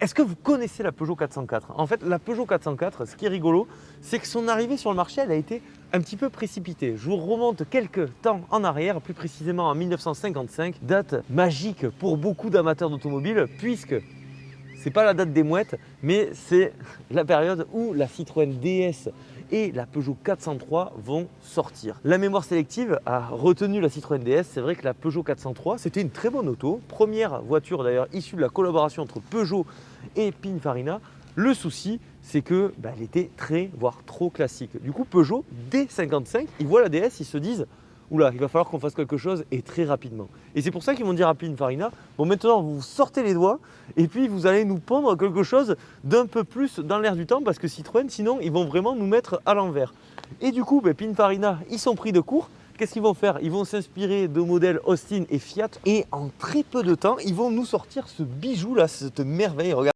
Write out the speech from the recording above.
Est-ce que vous connaissez la Peugeot 404? En fait, la Peugeot 404, ce qui est rigolo, c'est que son arrivée sur le marché, elle a été un petit peu précipitée. Je vous remonte quelques temps en arrière, plus précisément en 1955, date magique pour beaucoup d'amateurs d'automobile, puisque c'est pas la date des mouettes, mais c'est la période où la Citroën DS et la Peugeot 403 vont sortir. La mémoire sélective a retenu la Citroën DS. C'est vrai que la Peugeot 403, c'était une très bonne auto. Première voiture d'ailleurs issue de la collaboration entre Peugeot et Pininfarina. Le souci, c'est que elle était très, voire trop classique. Du coup, Peugeot, dès 55, ils voient la DS, ils se disent oula, il va falloir qu'on fasse quelque chose et très rapidement. Et c'est pour ça qu'ils vont dire à Pininfarina, bon maintenant vous sortez les doigts et puis vous allez nous pondre quelque chose d'un peu plus dans l'air du temps parce que Citroën, sinon ils vont vraiment nous mettre à l'envers. Et du coup, Pininfarina, ils sont pris de court. Qu'est-ce qu'ils vont faire? Ils vont s'inspirer de modèles Austin et Fiat et en très peu de temps, ils vont nous sortir ce bijou là, cette merveille. Regardez.